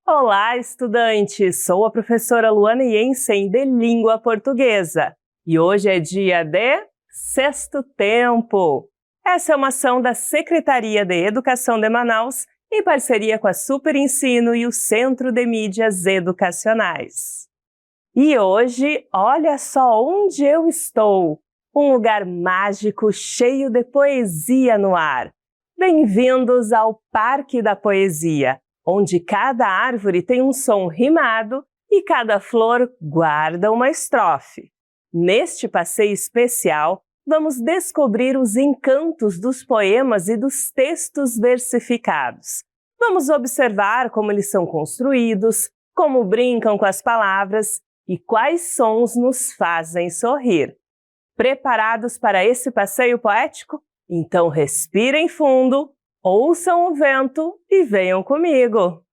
Olá, estudantes! Sou a professora Luana Jensen, de Língua Portuguesa. E hoje é dia de Sexto Tempo. Essa é uma ação da Secretaria de Educação de Manaus, em parceria com a Super Ensino e o Centro de Mídias Educacionais. E hoje, olha só onde eu estou! Um lugar mágico cheio de poesia no ar. Bem-vindos ao Parque da Poesia, onde cada árvore tem um som rimado e cada flor guarda uma estrofe. Neste passeio especial, vamos descobrir os encantos dos poemas e dos textos versificados. Vamos observar como eles são construídos, como brincam com as palavras e quais sons nos fazem sorrir. Preparados para esse passeio poético? Então respirem fundo, ouçam o vento e venham comigo.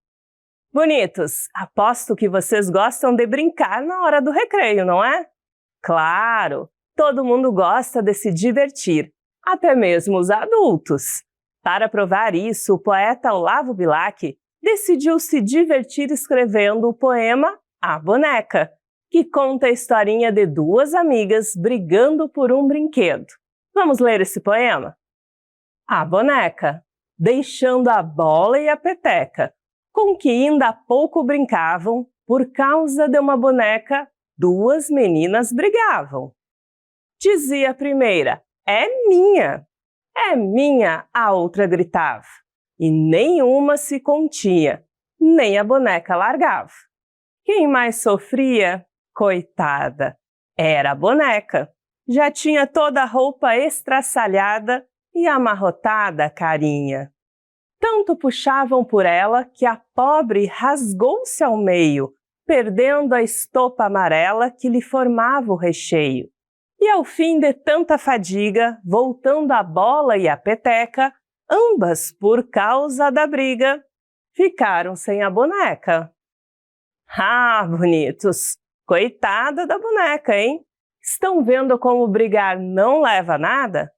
Bonitos, aposto que vocês gostam de brincar na hora do recreio, não é? Claro, todo mundo gosta de se divertir, até mesmo os adultos. Para provar isso, o poeta Olavo Bilac decidiu se divertir escrevendo o poema A Boneca, que conta a historinha de duas amigas brigando por um brinquedo. Vamos ler esse poema? A boneca, deixando a bola e a peteca, com que ainda há pouco brincavam, por causa de uma boneca, duas meninas brigavam. Dizia a primeira, é minha, a outra gritava, e nenhuma se continha, nem a boneca largava. Quem mais sofria? Coitada, era a boneca. Já tinha toda a roupa estraçalhada e amarrotada a carinha. Tanto puxavam por ela que a pobre rasgou-se ao meio, perdendo a estopa amarela que lhe formava o recheio. E ao fim de tanta fadiga, voltando a bola e a peteca, ambas, por causa da briga, ficaram sem a boneca. Ah, bonitos! Coitada da boneca, hein? Estão vendo como brigar não leva a nada?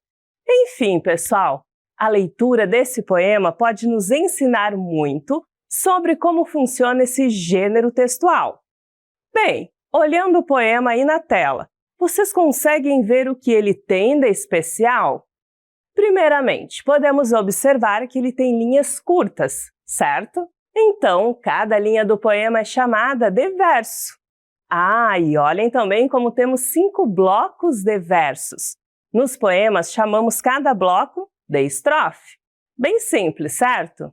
Enfim, pessoal, a leitura desse poema pode nos ensinar muito sobre como funciona esse gênero textual. Bem, olhando o poema aí na tela, vocês conseguem ver o que ele tem de especial? Primeiramente, podemos observar que ele tem linhas curtas, certo? Então, cada linha do poema é chamada de verso. Ah, e olhem também como temos 5 blocos de versos. Nos poemas, chamamos cada bloco de estrofe. Bem simples, certo?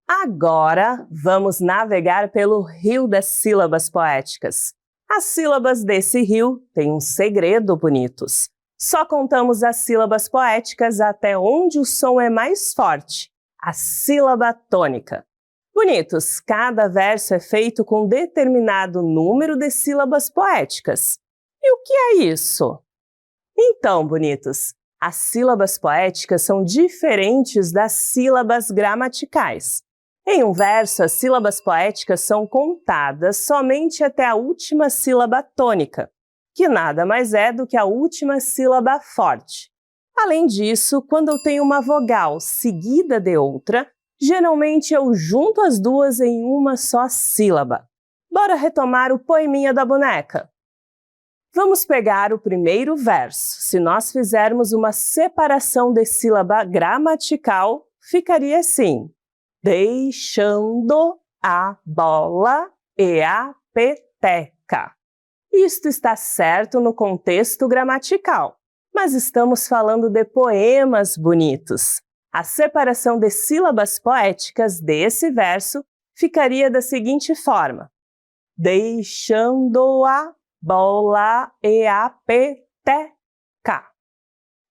Agora, vamos navegar pelo rio das sílabas poéticas. As sílabas desse rio têm um segredo, bonitos. Só contamos as sílabas poéticas até onde o som é mais forte, a sílaba tônica. Bonitos, cada verso é feito com um determinado número de sílabas poéticas. E o que é isso? Então, bonitos, as sílabas poéticas são diferentes das sílabas gramaticais. Em um verso, as sílabas poéticas são contadas somente até a última sílaba tônica, que nada mais é do que a última sílaba forte. Além disso, quando eu tenho uma vogal seguida de outra, geralmente eu junto as duas em uma só sílaba. Bora retomar o poeminha da boneca. Vamos pegar o primeiro verso. Se nós fizermos uma separação de sílaba gramatical, ficaria assim: deixando a bola e a peteca. Isto está certo no contexto gramatical, mas estamos falando de poemas bonitos. A separação de sílabas poéticas desse verso ficaria da seguinte forma: deixando a bola e a peteca.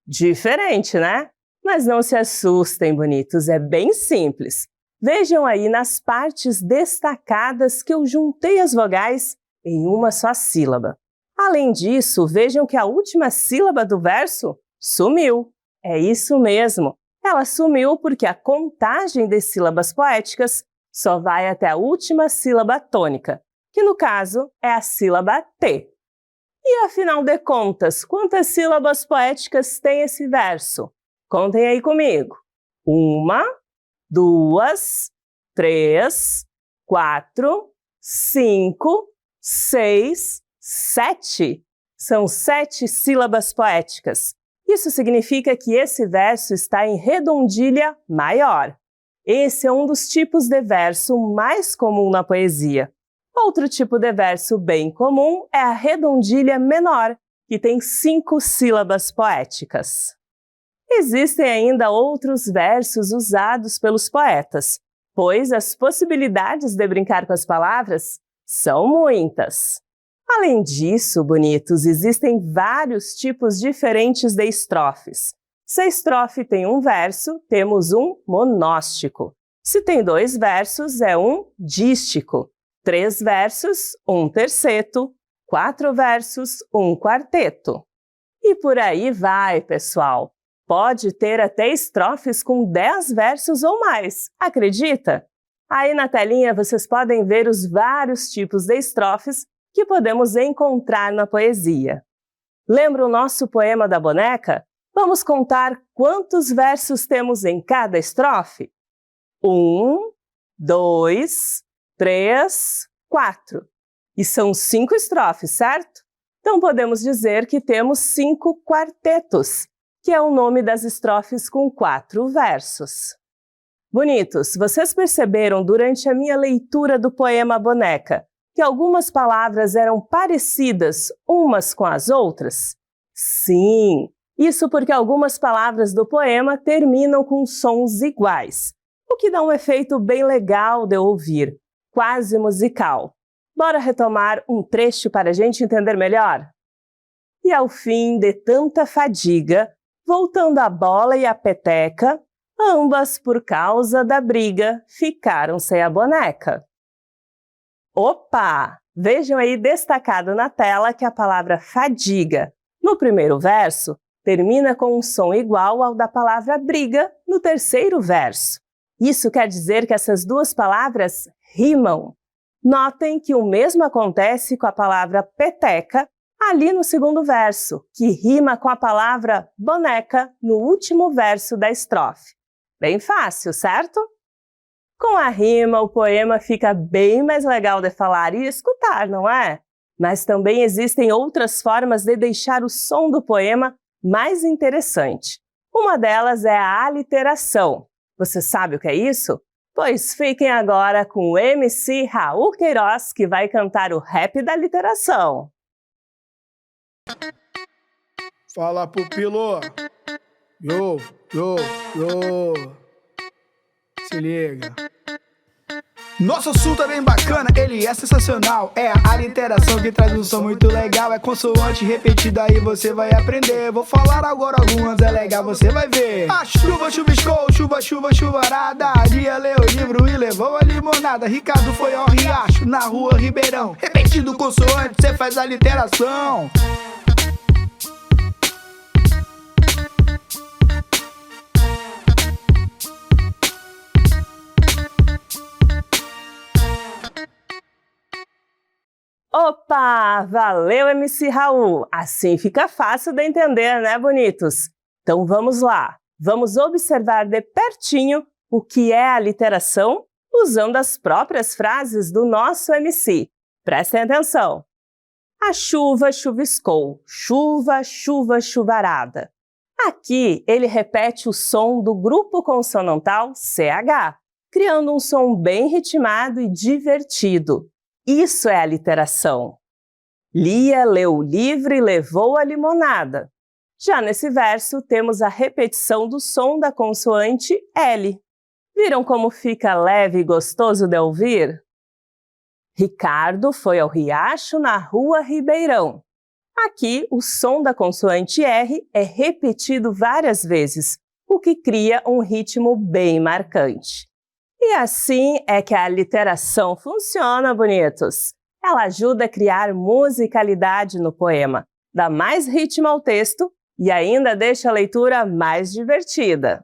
Diferente, né? Mas não se assustem, bonitos, é bem simples. Vejam aí nas partes destacadas que eu juntei as vogais em uma só sílaba. Além disso, vejam que a última sílaba do verso sumiu. É isso mesmo. Ela sumiu porque a contagem de sílabas poéticas só vai até a última sílaba tônica, que no caso é a sílaba T. E afinal de contas, quantas sílabas poéticas tem esse verso? Contem aí comigo. 1, 2, 3, 4, 5, 6, 7. São 7 sílabas poéticas. Isso significa que esse verso está em redondilha maior. Esse é um dos tipos de verso mais comum na poesia. Outro tipo de verso bem comum é a redondilha menor, que tem 5 sílabas poéticas. Existem ainda outros versos usados pelos poetas, pois as possibilidades de brincar com as palavras são muitas. Além disso, bonitos, existem vários tipos diferentes de estrofes. Se a estrofe tem um verso, temos um monóstico. Se tem 2 versos, é um dístico. 3 versos, um terceto. 4 versos, um quarteto. E por aí vai, pessoal. Pode ter até estrofes com 10 versos ou mais, acredita? Aí na telinha vocês podem ver os vários tipos de estrofes que podemos encontrar na poesia. Lembra o nosso poema da boneca? Vamos contar quantos versos temos em cada estrofe? 1, 2, 3, 4. E são 5 estrofes, certo? Então podemos dizer que temos 5 quartetos, que é o nome das estrofes com 4 versos. Bonitos, vocês perceberam durante a minha leitura do poema Boneca que algumas palavras eram parecidas umas com as outras? Sim, isso porque algumas palavras do poema terminam com sons iguais, o que dá um efeito bem legal de ouvir, quase musical. Bora retomar um trecho para a gente entender melhor? E ao fim de tanta fadiga, voltando a bola e a peteca, ambas por causa da briga ficaram sem a boneca. Opa! Vejam aí destacado na tela que a palavra fadiga, no primeiro verso, termina com um som igual ao da palavra briga no terceiro verso. Isso quer dizer que essas duas palavras rimam. Notem que o mesmo acontece com a palavra peteca ali no segundo verso, que rima com a palavra boneca no último verso da estrofe. Bem fácil, certo? Com a rima, o poema fica bem mais legal de falar e escutar, não é? Mas também existem outras formas de deixar o som do poema mais interessante. Uma delas é a aliteração. Você sabe o que é isso? Pois fiquem agora com o MC Raul Queiroz, que vai cantar o rap da literação. Fala, pupilo! Yo, yo, yo! Se liga! Nosso assunto é bem bacana, ele é sensacional. É a aliteração que traz um som muito legal. É consoante repetida aí você vai aprender. Vou falar agora algumas, é legal, você vai ver. A chuva chuviscou, chuva, chuva, chuvarada. Dia leu o livro e levou a limonada. Ricardo foi ao riacho, na rua Ribeirão. Repetindo consoante, você faz a literação. Opa! Valeu, MC Raul! Assim fica fácil de entender, né, bonitos? Então vamos lá! Vamos observar de pertinho o que é a literação usando as próprias frases do nosso MC. Prestem atenção! A chuva chuviscou, chuva, chuva, chuvarada. Aqui ele repete o som do grupo consonantal CH, criando um som bem ritmado e divertido. Isso é a literação. Lia leu o livro e levou a limonada. Já nesse verso, temos a repetição do som da consoante L. Viram como fica leve e gostoso de ouvir? Ricardo foi ao riacho na rua Ribeirão. Aqui, o som da consoante R é repetido várias vezes, o que cria um ritmo bem marcante. E assim é que a literação funciona, bonitos. Ela ajuda a criar musicalidade no poema, dá mais ritmo ao texto e ainda deixa a leitura mais divertida.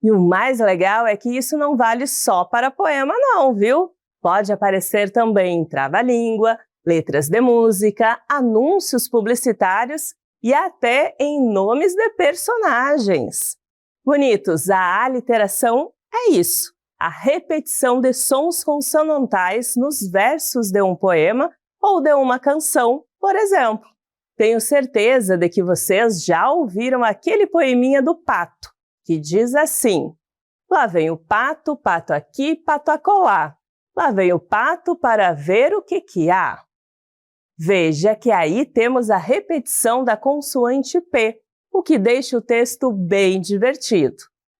E o mais legal é que isso não vale só para poema não, viu? Pode aparecer também em trava-língua, letras de música, anúncios publicitários e até em nomes de personagens. Bonitos, a aliteração é isso. a repetição de sons consonantais nos versos de um poema ou de uma canção, por exemplo. Tenho certeza de que vocês já ouviram aquele poeminha do pato, que diz assim: lá vem o pato, pato aqui, pato acolá. Lá vem o pato para ver o que há. Veja que aí temos a repetição da consoante P, o que deixa o texto bem divertido.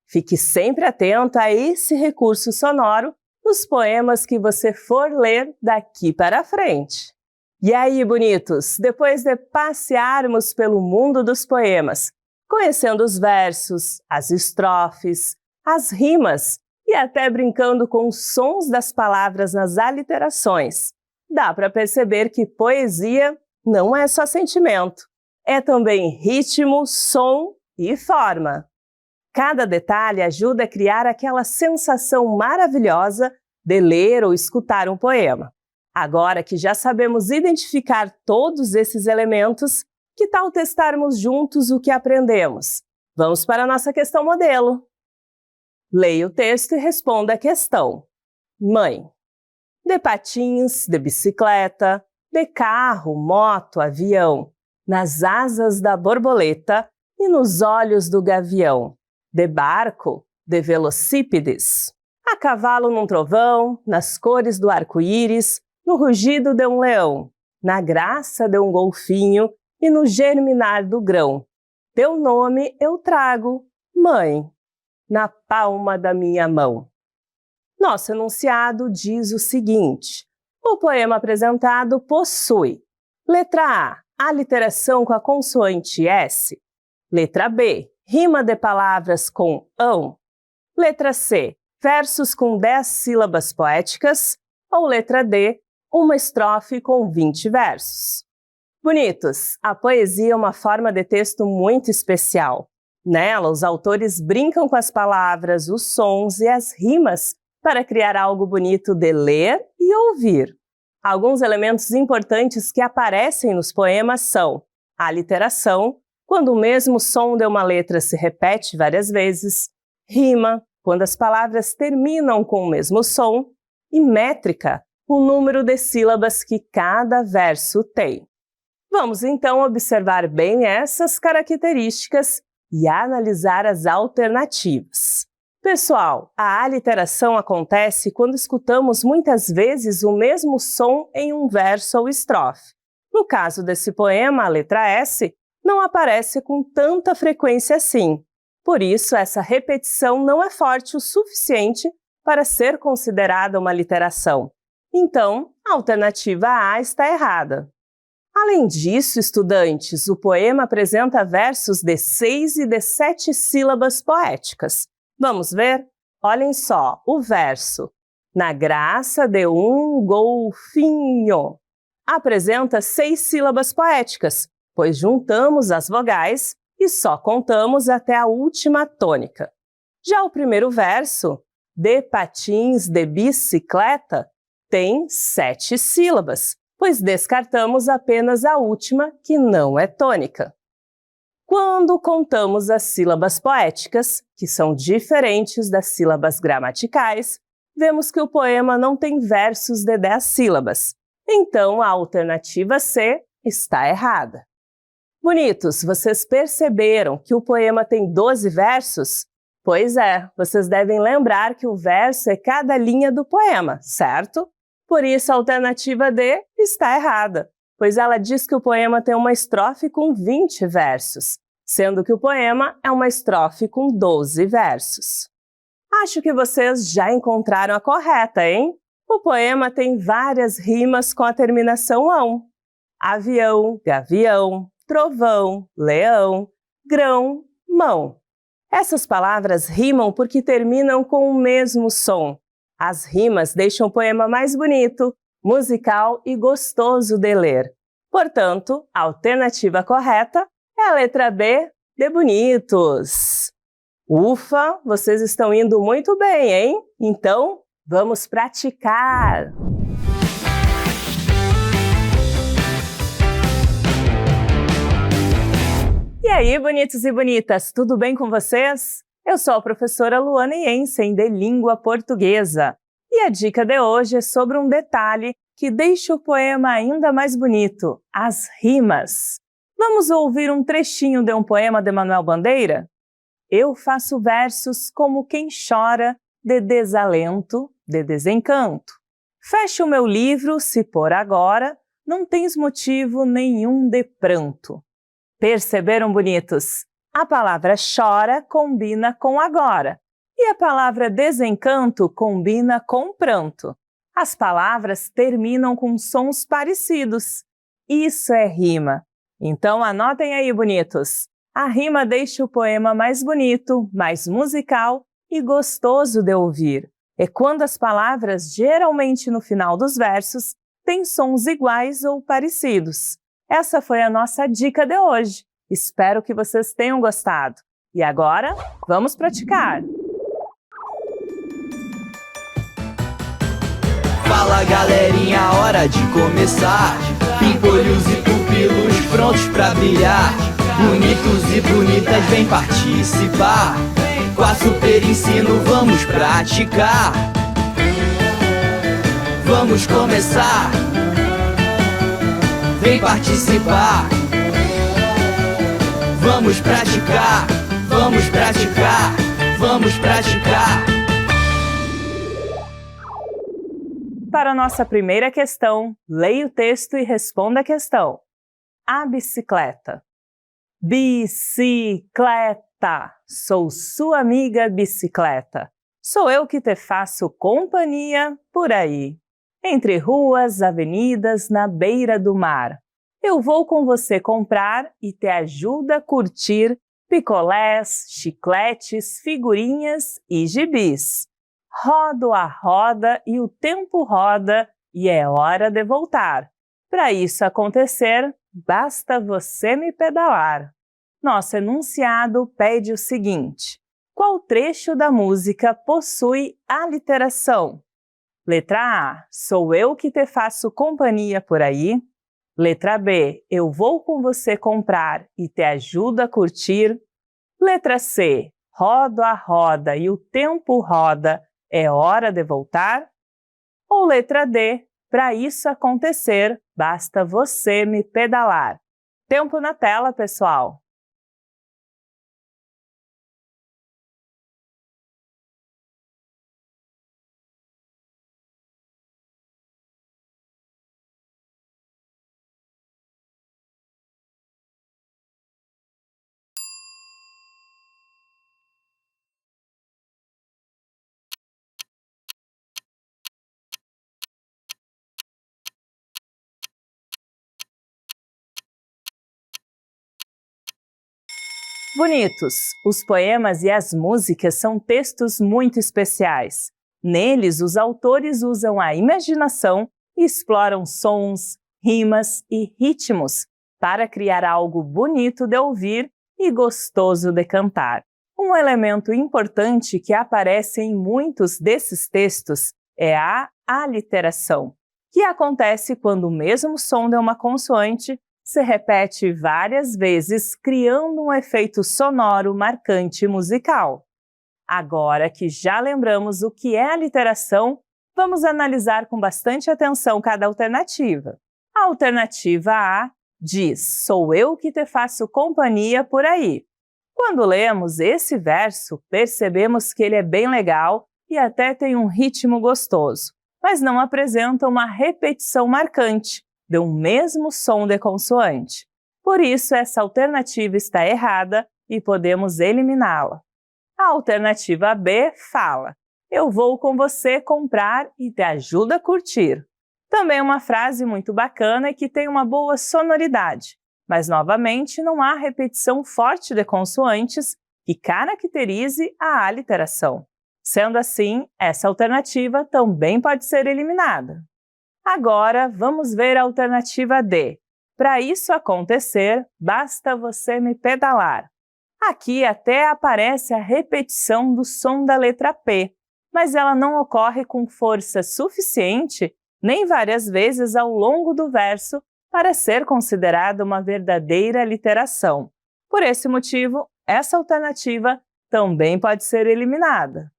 Fique sempre atento a esse recurso sonoro nos poemas que você for ler daqui para frente. E aí, bonitos, depois de passearmos pelo mundo dos poemas, conhecendo os versos, as estrofes, as rimas e até brincando com os sons das palavras nas aliterações, dá para perceber que poesia não é só sentimento, é também ritmo, som e forma. Cada detalhe ajuda a criar aquela sensação maravilhosa de ler ou escutar um poema. Agora que já sabemos identificar todos esses elementos, que tal testarmos juntos o que aprendemos? Vamos para a nossa questão modelo. Leia o texto e responda a questão. Mãe. De patins, de bicicleta, de carro, moto, avião, nas asas da borboleta e nos olhos do gavião. De barco, de velocípedes, a cavalo num trovão, nas cores do arco-íris, no rugido de um leão, na graça de um golfinho e no germinar do grão. Teu nome eu trago, mãe, na palma da minha mão. Nosso enunciado diz o seguinte: o poema apresentado possui: letra A, aliteração com a consoante S. Letra B, rima de palavras com ão. Letra C, versos com 10 sílabas poéticas. Ou letra D, uma estrofe com 20 versos. Bonitos, a poesia é uma forma de texto muito especial. Nela, os autores brincam com as palavras, os sons e as rimas para criar algo bonito de ler e ouvir. Alguns elementos importantes que aparecem nos poemas são a aliteração, quando o mesmo som de uma letra se repete várias vezes, rima, quando as palavras terminam com o mesmo som, e métrica, o número de sílabas que cada verso tem. Vamos então observar bem essas características e analisar as alternativas. Pessoal, a aliteração acontece quando escutamos muitas vezes o mesmo som em um verso ou estrofe. No caso desse poema, a letra S não aparece com tanta frequência assim. Por isso, essa repetição não é forte o suficiente para ser considerada uma aliteração. Então, a alternativa A está errada. Além disso, estudantes, o poema apresenta versos de 6 e de 7 sílabas poéticas. Vamos ver? Olhem só, o verso na graça de um golfinho apresenta 6 sílabas poéticas, pois juntamos as vogais e só contamos até a última tônica. Já o primeiro verso, de patins, de bicicleta, tem 7 sílabas, pois descartamos apenas a última, que não é tônica. Quando contamos as sílabas poéticas, que são diferentes das sílabas gramaticais, vemos que o poema não tem versos de 10 sílabas. Então, a alternativa C está errada. Bonitos, vocês perceberam que o poema tem 12 versos? Pois é, vocês devem lembrar que o verso é cada linha do poema, certo? Por isso, a alternativa D está errada, pois ela diz que o poema tem uma estrofe com 20 versos, sendo que o poema é uma estrofe com 12 versos. Acho que vocês já encontraram a correta, hein? O poema tem várias rimas com a terminação ão. Avião, gavião, trovão, leão, grão, mão. Essas palavras rimam porque terminam com o mesmo som. As rimas deixam o poema mais bonito, musical e gostoso de ler. Portanto, a alternativa correta é a letra B, de bonitos. Ufa, vocês estão indo muito bem, hein? Então, vamos praticar! E aí, bonitos e bonitas, tudo bem com vocês? Eu sou a professora Luana Jensen, de Língua Portuguesa. E a dica de hoje é sobre um detalhe que deixa o poema ainda mais bonito, as rimas. Vamos ouvir um trechinho de um poema de Manuel Bandeira? Eu faço versos como quem chora, de desalento, de desencanto. Fecha o meu livro, se por agora não tens motivo nenhum de pranto. Perceberam, bonitos? A palavra chora combina com agora e a palavra desencanto combina com pranto. As palavras terminam com sons parecidos. Isso é rima. Então anotem aí, bonitos. A rima deixa o poema mais bonito, mais musical e gostoso de ouvir. É quando as palavras, geralmente no final dos versos, têm sons iguais ou parecidos. Essa foi a nossa dica de hoje. Espero que vocês tenham gostado. E agora, vamos praticar! Fala galerinha, hora de começar. Pimpolhos e pupilos prontos pra brilhar. Bonitos e bonitas, vem participar. Com a Super Ensino vamos praticar. Vamos começar. Vem participar. Vamos praticar. Vamos praticar. Vamos praticar. Para a nossa primeira questão, leia o texto e responda a questão. A bicicleta. Bicicleta. Sou sua amiga bicicleta. Sou eu que te faço companhia por aí. Entre ruas, avenidas, na beira do mar. Eu vou com você comprar e te ajudo a curtir picolés, chicletes, figurinhas e gibis. Rodo a roda e o tempo roda e é hora de voltar. Para isso acontecer, basta você me pedalar. Nosso enunciado pede o seguinte: qual trecho da música possui aliteração? Letra A, sou eu que te faço companhia por aí. Letra B, eu vou com você comprar e te ajudo a curtir. Letra C, rodo a roda e o tempo roda, é hora de voltar? Ou letra D, para isso acontecer, basta você me pedalar. Tempo na tela, pessoal! Bonitos! Os poemas e as músicas são textos muito especiais. Neles, os autores usam a imaginação e exploram sons, rimas e ritmos para criar algo bonito de ouvir e gostoso de cantar. Um elemento importante que aparece em muitos desses textos é a aliteração, que acontece quando o mesmo som de uma consoante se repete várias vezes, criando um efeito sonoro marcante musical. Agora que já lembramos o que é aliteração, vamos analisar com bastante atenção cada alternativa. A alternativa A diz: sou eu que te faço companhia por aí. Quando lemos esse verso, percebemos que ele é bem legal e até tem um ritmo gostoso, mas não apresenta uma repetição marcante de um mesmo som de consoante. Por isso, essa alternativa está errada e podemos eliminá-la. A alternativa B fala: eu vou com você comprar e te ajudo a curtir. Também uma frase muito bacana e que tem uma boa sonoridade, mas novamente não há repetição forte de consoantes que caracterize a aliteração. Sendo assim, essa alternativa também pode ser eliminada. Agora, vamos ver a alternativa D. Para isso acontecer, basta você me pedalar. Aqui até aparece a repetição do som da letra P, mas ela não ocorre com força suficiente nem várias vezes ao longo do verso para ser considerada uma verdadeira aliteração. Por esse motivo, essa alternativa também pode ser eliminada.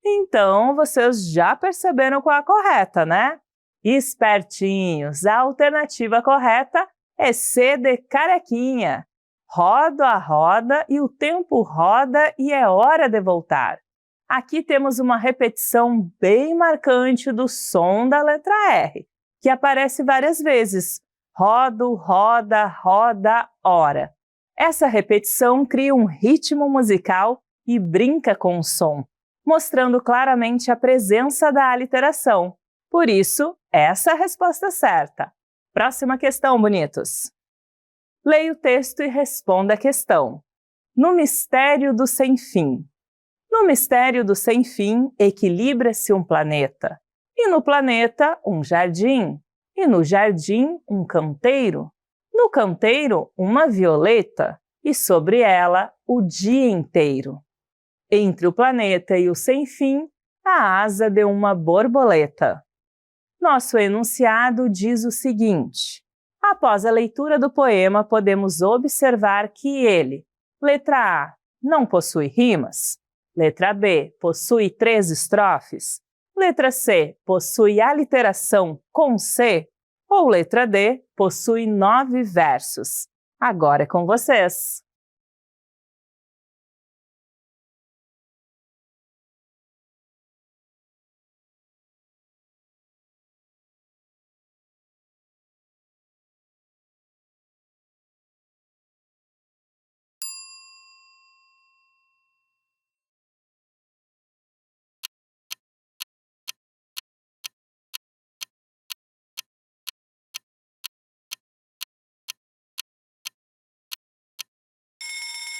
Então, vocês já perceberam qual é a correta, né? Espertinhos, a alternativa correta é C de carequinha. Rodo a roda e o tempo roda e é hora de voltar. Aqui temos uma repetição bem marcante do som da letra R, que aparece várias vezes. Rodo, roda, roda, hora. Essa repetição cria um ritmo musical e brinca com o som, mostrando claramente a presença da aliteração. Por isso, essa é a resposta certa. Próxima questão, bonitos. Leia o texto e responda a questão. No mistério do sem-fim. No mistério do sem-fim, equilibra-se um planeta. E no planeta, um jardim. E no jardim, um canteiro. No canteiro, uma violeta. E sobre ela, o dia inteiro. Entre o planeta e o sem-fim, a asa de uma borboleta. Nosso enunciado diz o seguinte. Após a leitura do poema, podemos observar que ele, letra A, não possui rimas, letra B, possui 3 estrofes, letra C, possui aliteração com C, ou letra D, possui 9 versos. Agora é com vocês!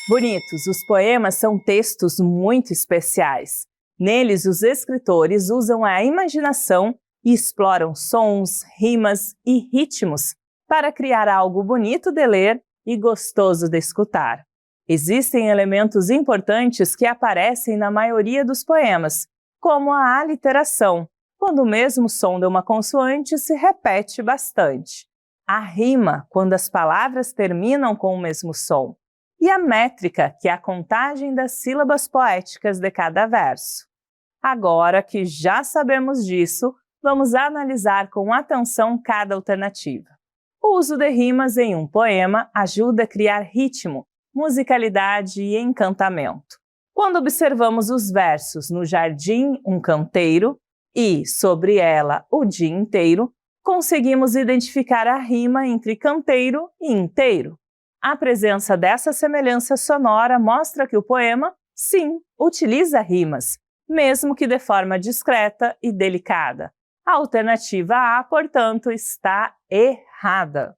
Bonitos, os poemas são textos muito especiais. Neles, os escritores usam a imaginação e exploram sons, rimas e ritmos para criar algo bonito de ler e gostoso de escutar. Existem elementos importantes que aparecem na maioria dos poemas, como a aliteração, quando o mesmo som de uma consoante se repete bastante. A rima, quando as palavras terminam com o mesmo som. E a métrica, que é a contagem das sílabas poéticas de cada verso. Agora que já sabemos disso, vamos analisar com atenção cada alternativa. O uso de rimas em um poema ajuda a criar ritmo, musicalidade e encantamento. Quando observamos os versos no jardim, um canteiro e, sobre ela, o dia inteiro, conseguimos identificar a rima entre canteiro e inteiro. A presença dessa semelhança sonora mostra que o poema, sim, utiliza rimas, mesmo que de forma discreta e delicada. A alternativa A, portanto, está errada.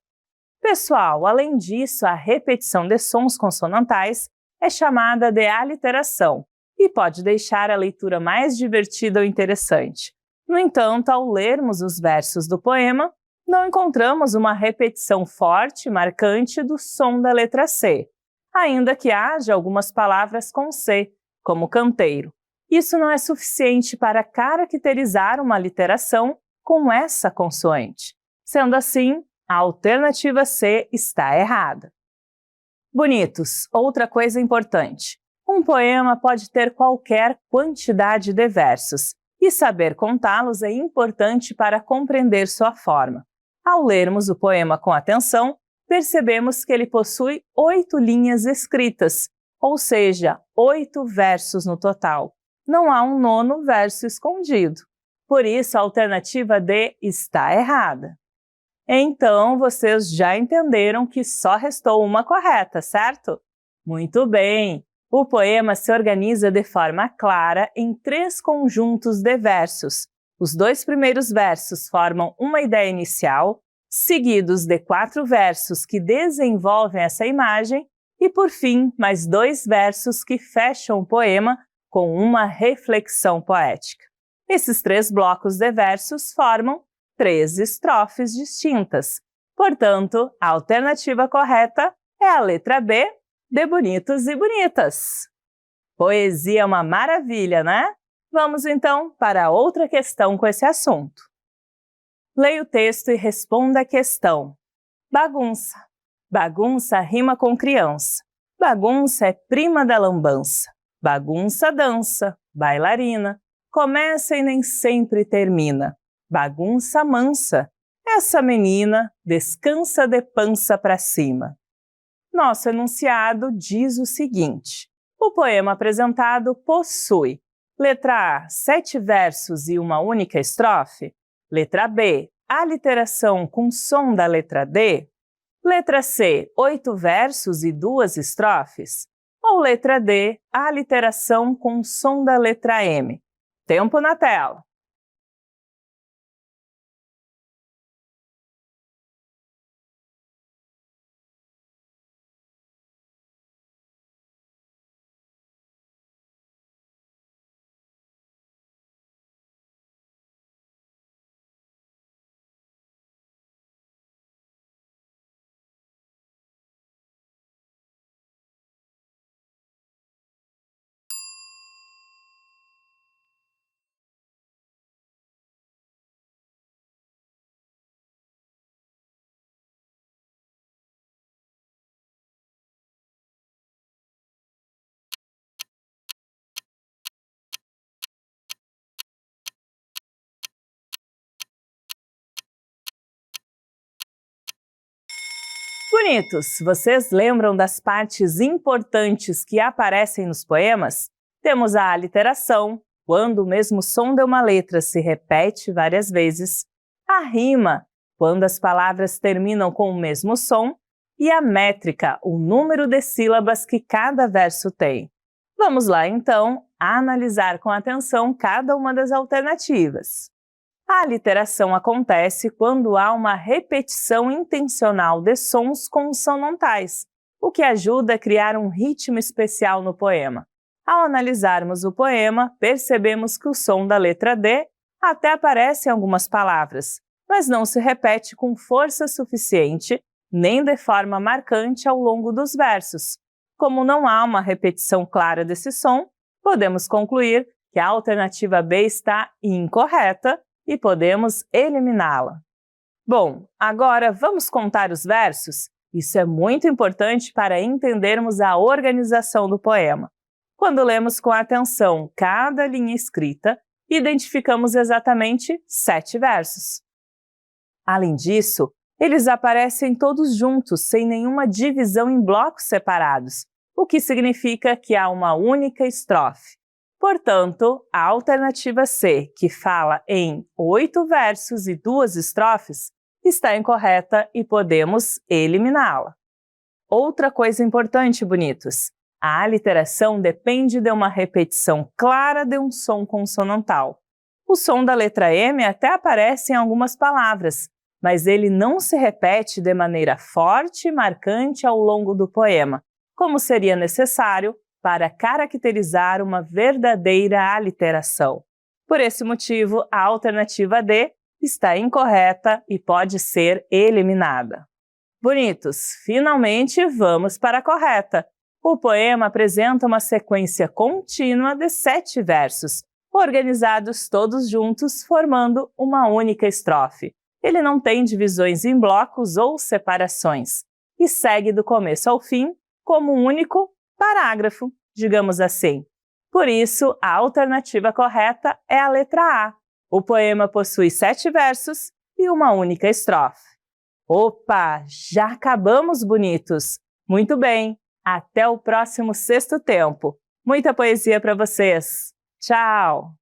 Pessoal, além disso, a repetição de sons consonantais é chamada de aliteração e pode deixar a leitura mais divertida ou interessante. No entanto, ao lermos os versos do poema, não encontramos uma repetição forte e marcante do som da letra C, ainda que haja algumas palavras com C, como canteiro. Isso não é suficiente para caracterizar uma literação com essa consoante. Sendo assim, a alternativa C está errada. Bonitos, outra coisa importante. Um poema pode ter qualquer quantidade de versos, e saber contá-los é importante para compreender sua forma. Ao lermos o poema com atenção, percebemos que ele possui 8 linhas escritas, ou seja, 8 versos no total. Não há um 9º verso escondido. Por isso, a alternativa D está errada. Então, vocês já entenderam que só restou uma correta, certo? Muito bem! O poema se organiza de forma clara em 3 conjuntos de versos. Os 2 primeiros versos formam uma ideia inicial, seguidos de 4 versos que desenvolvem essa imagem e, por fim, mais 2 versos que fecham o poema com uma reflexão poética. Esses 3 blocos de versos formam 3 estrofes distintas. Portanto, a alternativa correta é a letra B, de bonitos e bonitas. Poesia é uma maravilha, né? Vamos então para outra questão com esse assunto. Leia o texto e responda a questão. Bagunça. Bagunça rima com criança. Bagunça é prima da lambança. Bagunça dança, bailarina, começa e nem sempre termina. Bagunça mansa, essa menina descansa de pança pra cima. Nosso enunciado diz o seguinte: o poema apresentado possui: letra A, 7 versos e uma única estrofe. Letra B, aliteração com som da letra D. Letra C, 8 versos e 2 estrofes. Ou letra D, aliteração com som da letra M. Tempo na tela. Bonitos, vocês lembram das partes importantes que aparecem nos poemas? Temos a aliteração, quando o mesmo som de uma letra se repete várias vezes, a rima, quando as palavras terminam com o mesmo som, e a métrica, o número de sílabas que cada verso tem. Vamos lá, então, analisar com atenção cada uma das alternativas. A aliteração acontece quando há uma repetição intencional de sons consonantais, o que ajuda a criar um ritmo especial no poema. Ao analisarmos o poema, percebemos que o som da letra D até aparece em algumas palavras, mas não se repete com força suficiente nem de forma marcante ao longo dos versos. Como não há uma repetição clara desse som, podemos concluir que a alternativa B está incorreta e podemos eliminá-la. Bom, agora vamos contar os versos? Isso é muito importante para entendermos a organização do poema. Quando lemos com atenção cada linha escrita, identificamos exatamente 7 versos. Além disso, eles aparecem todos juntos, sem nenhuma divisão em blocos separados, o que significa que há uma única estrofe. Portanto, a alternativa C, que fala em 8 versos e 2 estrofes, está incorreta e podemos eliminá-la. Outra coisa importante, bonitos, a aliteração depende de uma repetição clara de um som consonantal. O som da letra M até aparece em algumas palavras, mas ele não se repete de maneira forte e marcante ao longo do poema, como seria necessário para caracterizar uma verdadeira aliteração. Por esse motivo, a alternativa D está incorreta e pode ser eliminada. Bonitos, finalmente vamos para a correta. O poema apresenta uma sequência contínua de 7 versos, organizados todos juntos, formando uma única estrofe. Ele não tem divisões em blocos ou separações, e segue do começo ao fim como um único parágrafo, digamos assim. Por isso, a alternativa correta é a letra A. O poema possui 7 versos e uma única estrofe. Opa, já acabamos, bonitos! Muito bem, até o próximo Sexto Tempo. Muita poesia para vocês! Tchau!